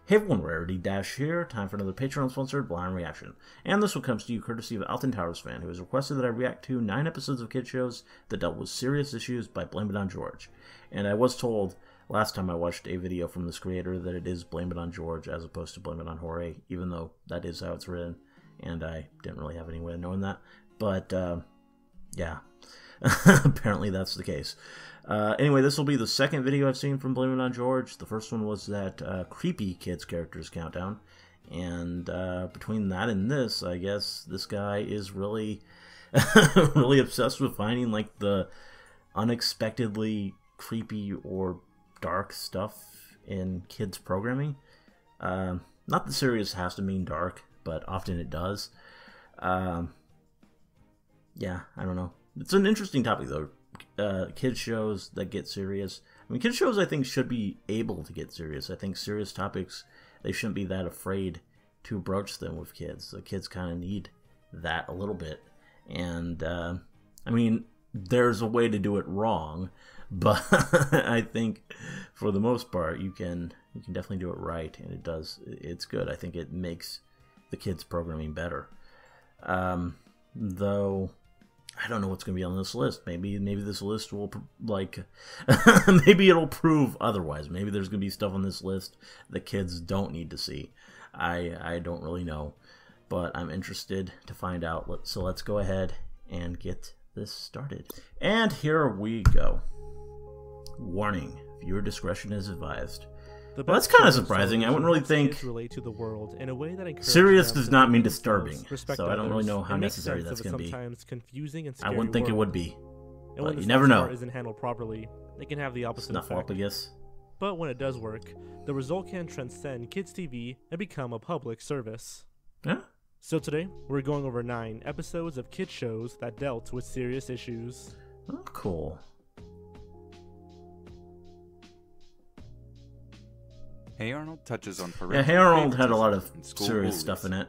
Hey everyone, Rarity Dash here. Time for another Patreon-sponsored blind reaction. And this one comes to you courtesy of Alton Towers fan, who has requested that I react to 9 episodes of kid shows that dealt with serious issues by Blame It on George. And I was told last time I watched a video from this creator that it is Blame It on George as opposed to Blame It on Jorge, even though that is how it's written, and I didn't really have any way of knowing that. But, yeah, apparently that's the case. Anyway, this will be the second video I've seen from Blame It on George. The first one was that creepy kids characters countdown, and between that and this, I guess this guy is really, really obsessed with finding like the unexpectedly creepy or dark stuff in kids programming. Not that serious has to mean dark, but often it does. Yeah, I don't know. It's an interesting topic though. Kids shows that get serious. I mean, kids shows I think should be able to get serious. I think serious topics, they shouldn't be that afraid to broach them with kids. The kids kind of need that a little bit. And I mean, there's a way to do it wrong, but I think for the most part you can definitely do it right, and it's good. I think it makes the kids programming better. Though I don't know what's going to be on this list. Maybe this list will, like, maybe it'll prove otherwise. Maybe there's going to be stuff on this list that kids don't need to see. I don't really know, but I'm interested to find out. So let's go ahead and get this started. And here we go. Warning, viewer discretion is advised. Well, that's kind of surprising. I wouldn't really think relate to the world in a way that serious does not mean disturbing, so I don't really know how necessary that's going to be. Confusing and I wouldn't think it would be, but you never know. Isn't handled properly, it can have the opposite effect. I guess. But when it does work, the result can transcend kids' TV and become a public service. Yeah. So today, we're going over 9 episodes of kid shows that dealt with serious issues. Oh, cool. Hey Arnold touches on parental. Yeah, Hey Arnold had a lot of serious stuff in it.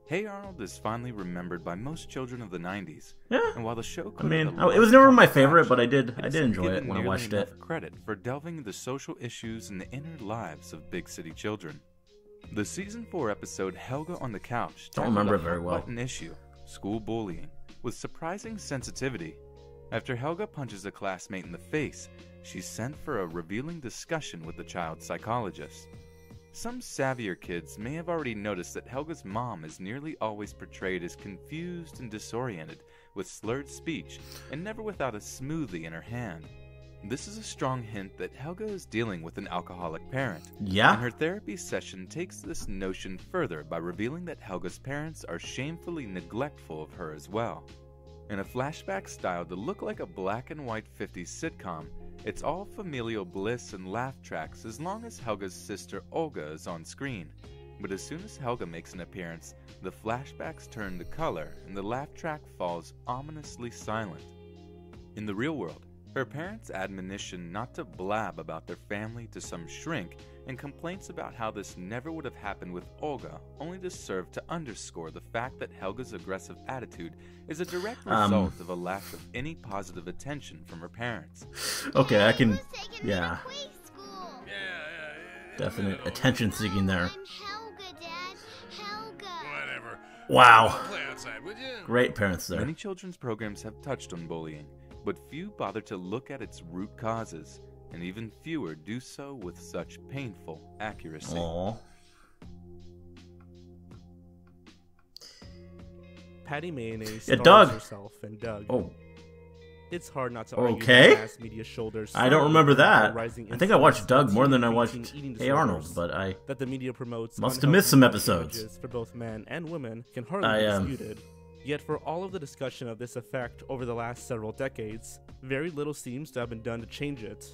Hey Arnold is finally remembered by most children of the 90s. Yeah. And while the show I mean, it was never my favorite, but I did enjoy it when I watched it. Credit for delving into social issues and the inner lives of big city children. The season 4 episode Helga on the Couch don't remember it very well. An issue, school bullying, with surprising sensitivity. After Helga punches a classmate in the face, she's sent for a revealing discussion with the child's psychologist. Some savvier kids may have already noticed that Helga's mom is nearly always portrayed as confused and disoriented, with slurred speech, and never without a smoothie in her hand. This is a strong hint that Helga is dealing with an alcoholic parent. Yeah. And her therapy session takes this notion further by revealing that Helga's parents are shamefully neglectful of her as well. In a flashback styled to look like a black and white 50s sitcom, it's all familial bliss and laugh tracks as long as Helga's sister Olga is on screen. But as soon as Helga makes an appearance, the flashbacks turn to color and the laugh track falls ominously silent. In the real world, her parents' admonition not to blab about their family to some shrink, and complaints about how this never would have happened with Olga only to serve to underscore the fact that Helga's aggressive attitude is a direct result of a lack of any positive attention from her parents. Okay, I can, yeah. Definite attention seeking there. Wow. Great parents there. Many children's programs have touched on bullying, but few bother to look at its root causes, and even fewer do so with such painful accuracy. Aww. Patty Mayonnaise Doug. herself and Doug. Oh. It's hard not to argue mass media shoulders. I don't remember that. I think I watched Doug more than I watched Hey Arnold, but I that the media promotes must have missed some episodes. For both men and women can hardly be disputed. Yet for all of the discussion of this effect over the last several decades, very little seems to have been done to change it.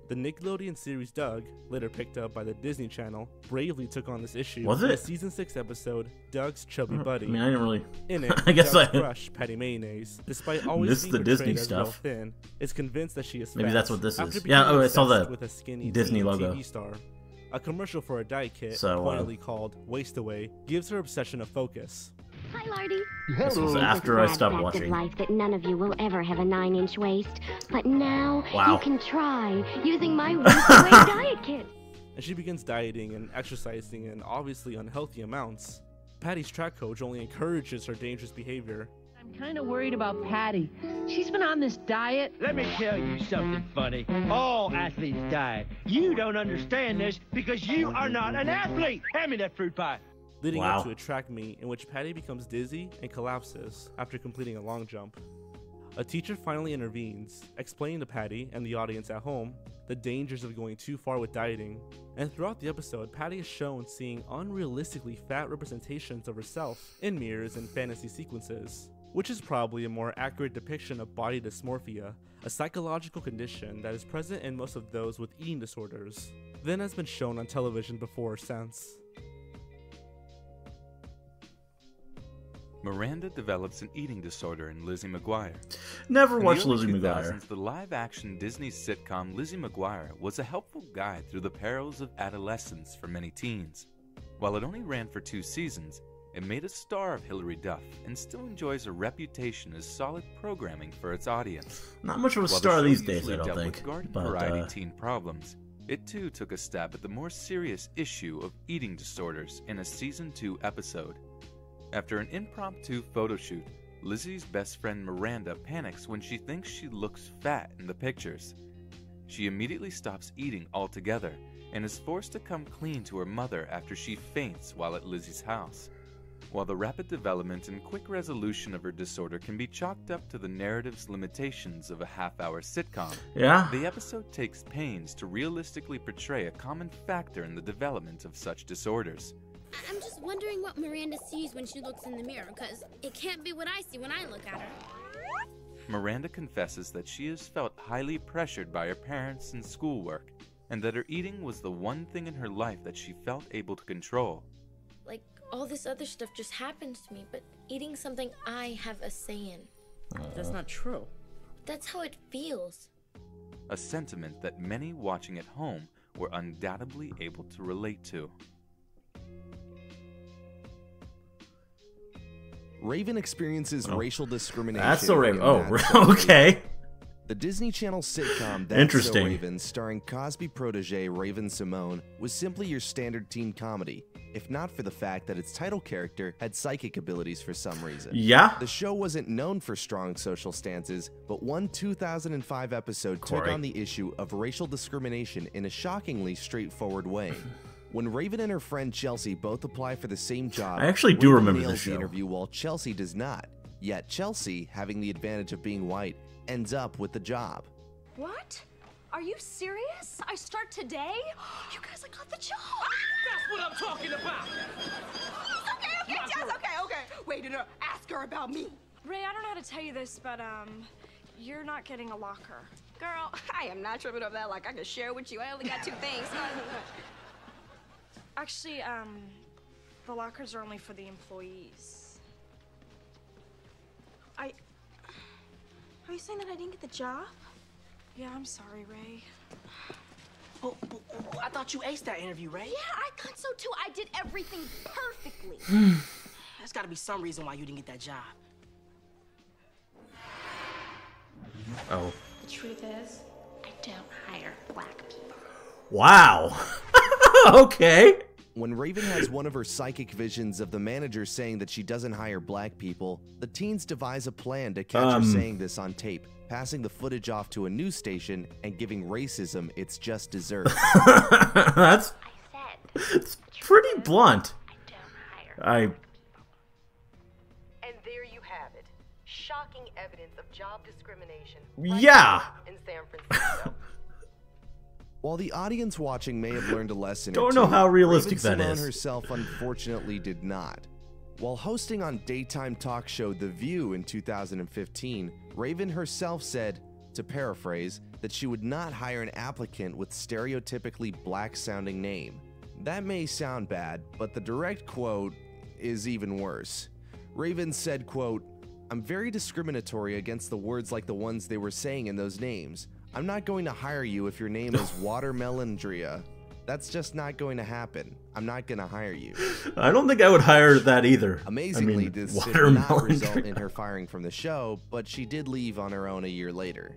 The Nickelodeon series Doug, later picked up by the Disney Channel, bravely took on this issue. Was it? In the season 6 episode, Doug's Chubby Buddy. I mean, I didn't really. In it, I guess Doug's crush, Patty Mayonnaise, despite always being the Disney as stuff. Well thin, is convinced that she is Maybe fat. that's what this is. After Yeah, I saw the the Disney logo. TV star. A commercial for a diet kit, So, pointedly called Waste Away, gives her obsession a focus. Hi, Lardy. This was after I stopped watching. Life that none of you will ever have a 9-inch waist, but now Wow. you can try using my Waste Away diet kit. and she begins dieting and exercising in obviously unhealthy amounts. Patty's track coach only encourages her dangerous behavior. I'm kind of worried about Patty. She's been on this diet. Let me tell you something funny. All athletes diet. You don't understand this because you are not an athlete. Hand me that fruit pie. Leading up to a track meet in which Patty becomes dizzy and collapses after completing a long jump. A teacher finally intervenes, explaining to Patty and the audience at home the dangers of going too far with dieting. And throughout the episode, Patty is shown seeing unrealistically fat representations of herself in mirrors and fantasy sequences, which is probably a more accurate depiction of body dysmorphia, a psychological condition that is present in most of those with eating disorders, than has been shown on television before or since. Miranda develops an eating disorder in Lizzie McGuire. Never In watched the early Lizzie McGuire. 2000s, the live-action Disney sitcom Lizzie McGuire was a helpful guide through the perils of adolescence for many teens. While it only ran for 2 seasons, it made a star of Hilary Duff and still enjoys a reputation as solid programming for its audience. Not much of a While star the show these days, usually I don't dealt think. with garden But, variety teen problems, it too took a stab at the more serious issue of eating disorders in a season 2 episode. After an impromptu photo shoot, Lizzie's best friend Miranda panics when she thinks she looks fat in the pictures. She immediately stops eating altogether and is forced to come clean to her mother after she faints while at Lizzie's house. While the rapid development and quick resolution of her disorder can be chalked up to the narrative's limitations of a half-hour sitcom, the episode takes pains to realistically portray a common factor in the development of such disorders. I'm just wondering what Miranda sees when she looks in the mirror, because it can't be what I see when I look at her. Miranda confesses that she has felt highly pressured by her parents and schoolwork, and that her eating was the one thing in her life that she felt able to control. Like, all this other stuff just happens to me, but eating's something I have a say in. That's not true. That's how it feels. A sentiment that many watching at home were undoubtedly able to relate to. Raven experiences racial discrimination. That's the Raven. Oh, okay. The Disney Channel sitcom That's So Raven, starring Cosby protege Raven Symone, was simply your standard teen comedy, if not for the fact that its title character had psychic abilities for some reason. Yeah. The show wasn't known for strong social stances, but one 2005 episode took on the issue of racial discrimination in a shockingly straightforward way. When Raven and her friend Chelsea both apply for the same job, I actually do Raven remember nails this show. the interview while Chelsea does not. Yet Chelsea, having the advantage of being white, ends up with the job. What? Are you serious? I start today? You guys, I got the job. That's what I'm talking about. Okay, Jess, okay. Wait, no, ask her about me. Ray, I don't know how to tell you this, but, you're not getting a locker. Girl, I am not tripping over that like I can share with you. I only got 2 things. Actually, the lockers are only for the employees. Are you saying that I didn't get the job? Yeah, I'm sorry, Ray. Oh, I thought you aced that interview, Ray. Yeah, I thought so too. I did everything perfectly. There's gotta be some reason why you didn't get that job. Oh. The truth is, I don't hire black people. Wow. Okay. When Raven has one of her psychic visions of the manager saying that she doesn't hire black people, the teens devise a plan to catch her saying this on tape, passing the footage off to a news station and giving racism its just deserts. That's it's pretty blunt. And there you have it. Shocking evidence of job discrimination. Yeah. In San Francisco. While the audience watching may have learned a lesson, Don't know how realistic Raven that Symone is. herself unfortunately did not. While hosting on daytime talk show The View in 2015, Raven herself said, to paraphrase, that she would not hire an applicant with stereotypically black-sounding name. That may sound bad, but the direct quote is even worse. Raven said, quote, "I'm very discriminatory against the words like the ones they were saying in those names. I'm not going to hire you if your name is Watermelondria. That's just not going to happen. I'm not going to hire you." I don't think I would hire that either. Amazingly, this did not result in her firing from the show, but she did leave on her own a year later.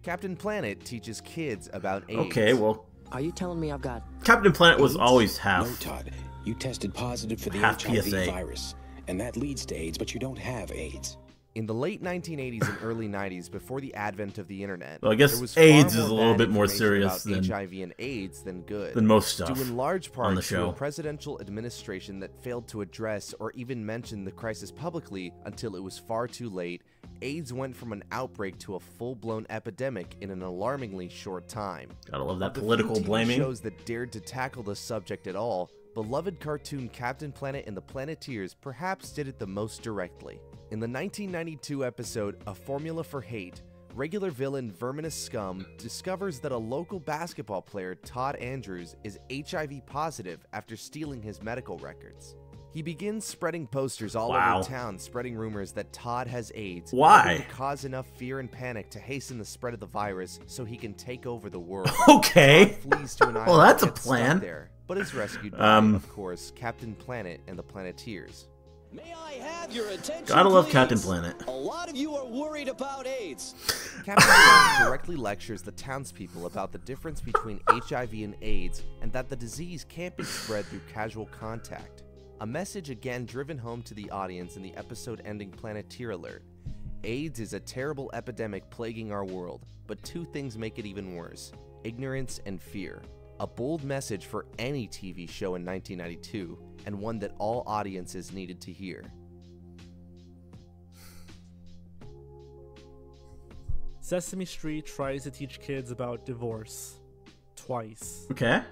Captain Planet teaches kids about AIDS. Okay, well... Are you telling me I've got... Captain Planet was always half... No, Todd. You tested positive for the HIV PSA virus, and that leads to AIDS, but you don't have AIDS. In the late 1980s and early 90s, before the advent of the internet, well, I guess there was AIDS far is a more little bad bit more information serious about than HIV and AIDS than good. Than most stuff due in large part on the show. to a presidential administration that failed to address or even mention the crisis publicly until it was far too late. AIDS went from an outbreak to a full-blown epidemic in an alarmingly short time. Gotta love that Of the political few TV blaming. shows that dared to tackle the subject at all, beloved cartoon Captain Planet and the Planeteers perhaps did it the most directly. In the 1992 episode A Formula for Hate, regular villain Verminous Scum discovers that a local basketball player, Todd Andrews, is HIV positive after stealing his medical records. He begins spreading posters all over town, spreading rumors that Todd has AIDS. Why? To cause enough fear and panic to hasten the spread of the virus so he can take over the world. Okay. Todd flees to an island Well, that's a and gets stuck plan. there, but is rescued by, of course, Captain Planet and the Planeteers. May I have your attention, Gotta love please? Captain Planet. A lot of you are worried about AIDS. Captain Planet directly lectures the townspeople about the difference between HIV and AIDS and that the disease can't be spread through casual contact. A message again driven home to the audience in the episode-ending Planeteer alert. AIDS is a terrible epidemic plaguing our world, but two things make it even worse: ignorance and fear. A bold message for any TV show in 1992, and one that all audiences needed to hear. Sesame Street tries to teach kids about divorce. Twice. Okay.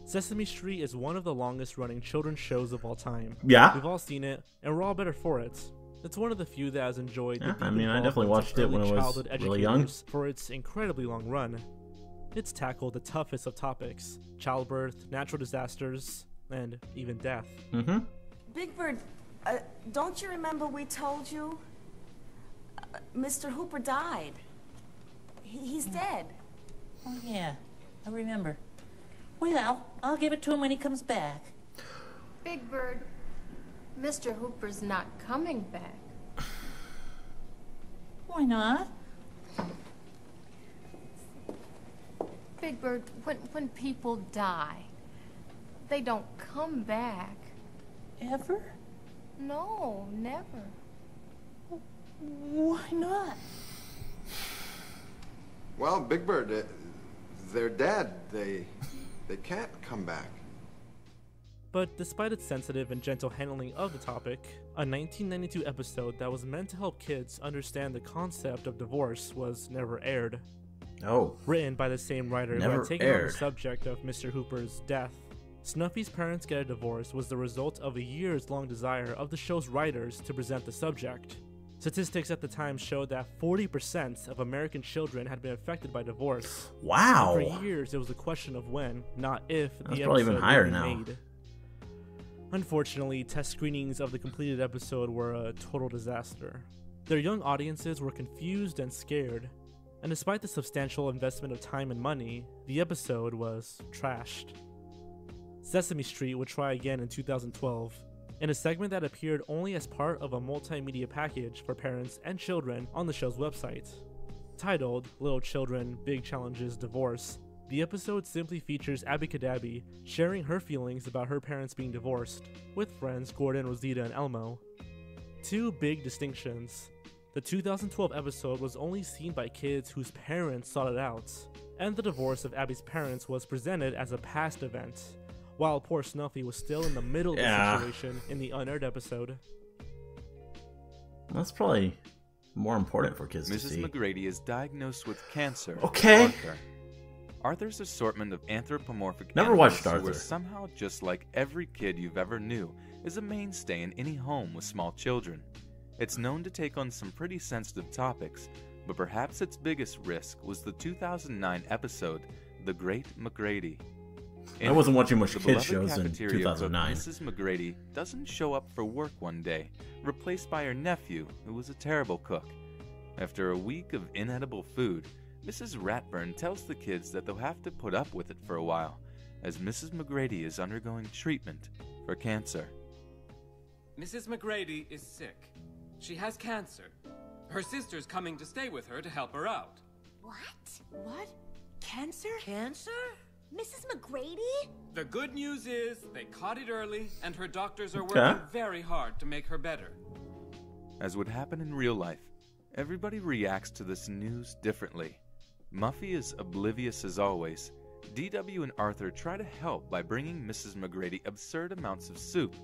Sesame Street is one of the longest running children's shows of all time. Yeah. We've all seen it, and we're all better for it. It's one of the few that has enjoyed the I mean, I definitely watched it when I was really young. For its incredibly long run. It's tackled the toughest of topics: childbirth, natural disasters, and even death. Mm-hmm. Big Bird, don't you remember we told you Mr. Hooper died? He's dead. Oh, yeah, I remember. Well, I'll give it to him when he comes back. Big Bird, Mr. Hooper's not coming back. Why not? Big Bird, when people die, they don't come back. Ever? No, never. Why not? Well, Big Bird, they're dead. They can't come back. But despite its sensitive and gentle handling of the topic, a 1992 episode that was meant to help kids understand the concept of divorce was never aired. Oh. Written by the same writer who had taken on the subject of Mr. Hooper's death. Snuffy's parents get a divorce was the result of a years-long desire of the show's writers to present the subject. Statistics at the time showed that 40% of American children had been affected by divorce. Wow! And for years, it was a question of when, not if, That's the probably episode even higher would be now. made. Unfortunately, test screenings of the completed episode were a total disaster. Their young audiences were confused and scared, and despite the substantial investment of time and money, the episode was trashed. Sesame Street would try again in 2012, in a segment that appeared only as part of a multimedia package for parents and children on the show's website. Titled Little Children, Big Challenges, Divorce, the episode simply features Abby Cadabby sharing her feelings about her parents being divorced, with friends Gordon, Rosita, and Elmo. Two big distinctions. The 2012 episode was only seen by kids whose parents sought it out, and the divorce of Abby's parents was presented as a past event, while poor Snuffy was still in the middle of the situation in the unaired episode. That's probably more important for kids to see. Mrs. McGrady is diagnosed with cancer. Okay. Arthur's assortment of anthropomorphic Never animals watched who Arthur. are somehow just like every kid you've ever knew is a mainstay in any home with small children. It's known to take on some pretty sensitive topics, but perhaps its biggest risk was the 2009 episode, The Great McGrady. I wasn't watching much the kids beloved shows in cafeteria 2009. cook, Mrs. McGrady doesn't show up for work one day, replaced by her nephew, who was a terrible cook. After a week of inedible food, Mrs. Ratburn tells the kids that they'll have to put up with it for a while, as Mrs. McGrady is undergoing treatment for cancer. Mrs. McGrady is sick. She has cancer. Her sister's coming to stay with her to help her out. What? What? Cancer? Cancer? Mrs. McGrady? The good news is they caught it early, and her doctors are working very hard to make her better. As would happen in real life, everybody reacts to this news differently. Muffy is oblivious as always. DW and Arthur try to help by bringing Mrs. McGrady absurd amounts of soup,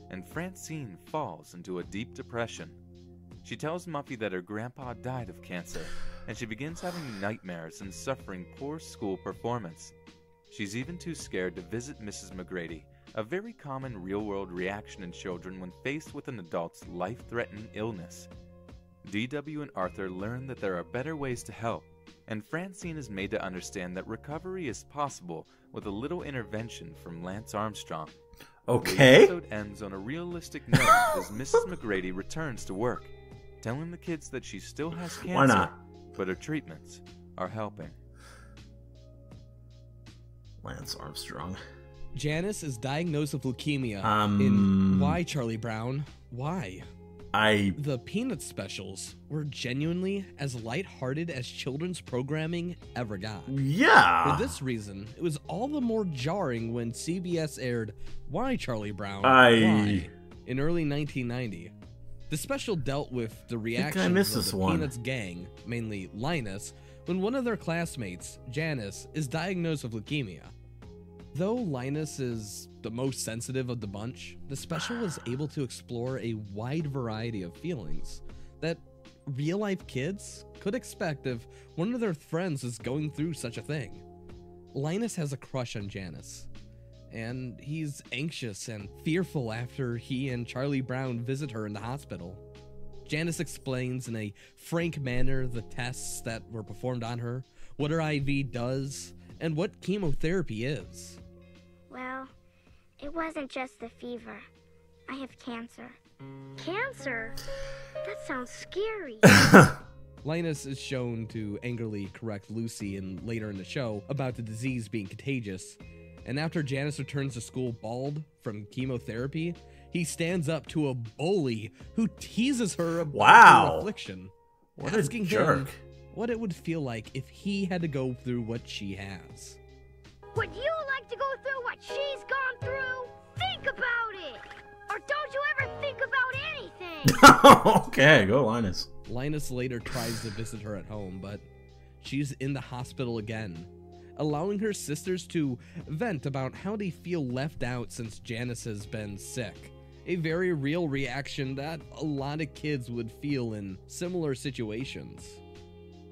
and Francine falls into a deep depression. She tells Muffy that her grandpa died of cancer, and she begins having nightmares and suffering poor school performance. She's even too scared to visit Mrs. McGrady, a very common real-world reaction in children when faced with an adult's life-threatening illness. DW and Arthur learn that there are better ways to help, and Francine is made to understand that recovery is possible with a little intervention from Lance Armstrong. Okay. The episode ends on a realistic note as Mrs. McGrady returns to work, telling the kids that she still has cancer, Why not? but her treatments are helping. Lance Armstrong. Janice is diagnosed with leukemia in Why, Charlie Brown? Why? The Peanuts specials were genuinely as lighthearted as children's programming ever got. Yeah. For this reason, it was all the more jarring when CBS aired Why, Charlie Brown? Why? In early 1990. The special dealt with the reactions of the Peanuts gang, mainly Linus, when one of their classmates, Janice, is diagnosed with leukemia. Though Linus is the most sensitive of the bunch, the special was able to explore a wide variety of feelings that real-life kids could expect if one of their friends is going through such a thing. Linus has a crush on Janice, and he's anxious and fearful after he and Charlie Brown visit her in the hospital. Janice explains in a frank manner the tests that were performed on her, what her IV does, and what chemotherapy is. Well, it wasn't just the fever. I have cancer. Cancer? That sounds scary. Linus is shown to angrily correct Lucy later in the show about the disease being contagious, and after Janice returns to school bald from chemotherapy, he stands up to a bully who teases her about her affliction, asking him what it would feel like if he had to go through what she has. Would you like to go through what she's gone through? Think about it! Or don't you ever think about anything? Okay, go Linus. Linus later tries to visit her at home, but she's in the hospital again, allowing her sisters to vent about how they feel left out since Janice has been sick. A very real reaction that a lot of kids would feel in similar situations.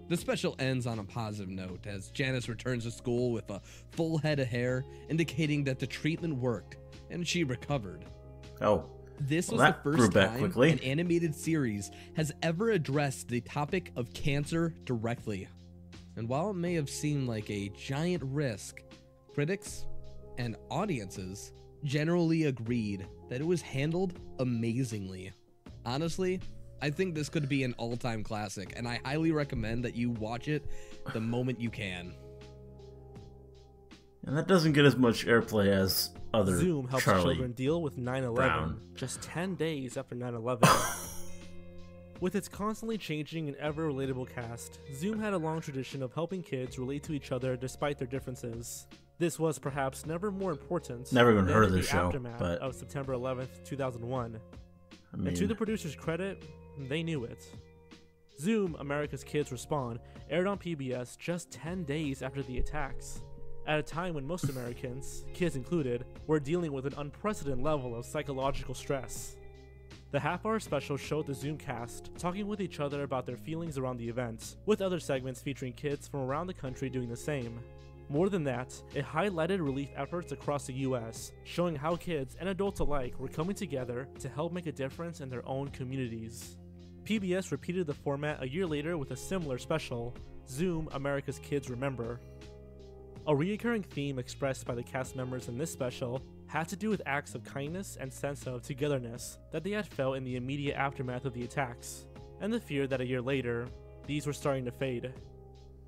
The special ends on a positive note as Janice returns to school with a full head of hair, indicating that the treatment worked and she recovered. This was the first time an animated series has ever addressed the topic of cancer directly. And while it may have seemed like a giant risk, critics and audiences generally agreed that it was handled amazingly. Honestly, I think this could be an all-time classic, and I highly recommend that you watch it the moment you can. And that doesn't get as much airplay as other Zoom helps children deal with 9/11 just 10 days after 9/11. With its constantly changing and ever-relatable cast, Zoom had a long tradition of helping kids relate to each other despite their differences. This was perhaps never more important Never even heard of the this show, aftermath but of September 11th, 2001. I And to the producer's credit, they knew it. Zoom, America's Kids Respond, aired on PBS just 10 days after the attacks, at a time when most Americans, kids included, were dealing with an unprecedented level of psychological stress. The half-hour special showed the Zoom cast talking with each other about their feelings around the event, with other segments featuring kids from around the country doing the same. More than that, it highlighted relief efforts across the US, showing how kids and adults alike were coming together to help make a difference in their own communities. PBS repeated the format a year later with a similar special, Zoom, America's Kids Remember. A recurring theme expressed by the cast members in this special had to do with acts of kindness and sense of togetherness that they had felt in the immediate aftermath of the attacks, and the fear that a year later, these were starting to fade.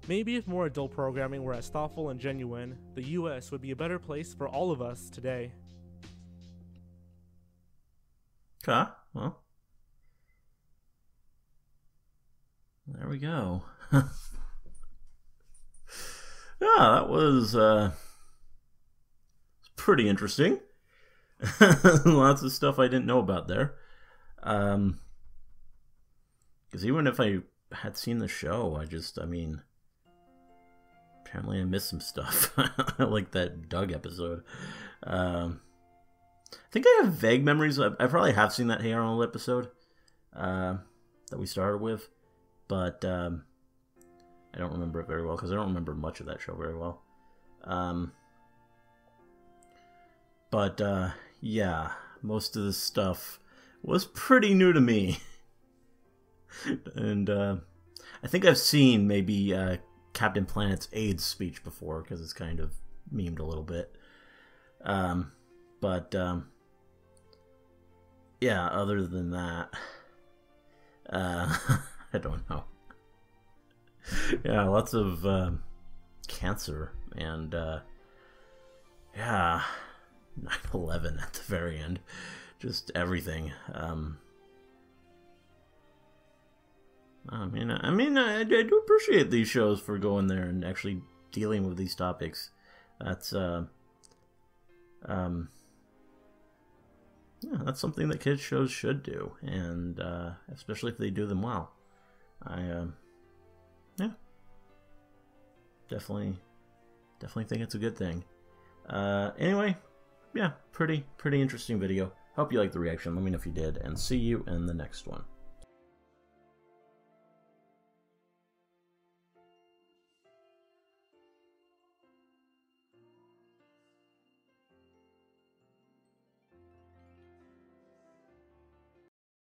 Maybe if more adult programming were as thoughtful and genuine, the US would be a better place for all of us today. Okay, well, there we go. that was pretty interesting. Lots of stuff I didn't know about there. Because even if I had seen the show, apparently I missed some stuff. Like that Doug episode. I think I have vague memories. I probably have seen that Hey Arnold episode that we started with, but I don't remember it very well because I don't remember much of that show very well. But yeah, most of this stuff was pretty new to me. And I think I've seen maybe Captain Planet's AIDS speech before because it's kind of memed a little bit. But yeah, other than that, I don't know. Yeah, lots of cancer and yeah, 9/11 at the very end, just everything. I do appreciate these shows for going there and actually dealing with these topics. That's yeah, that's something that kids shows should do, and especially if they do them well. Yeah, definitely think it's a good thing. Anyway, yeah, pretty interesting video. Hope you liked the reaction. Let me know if you did, and see you in the next one.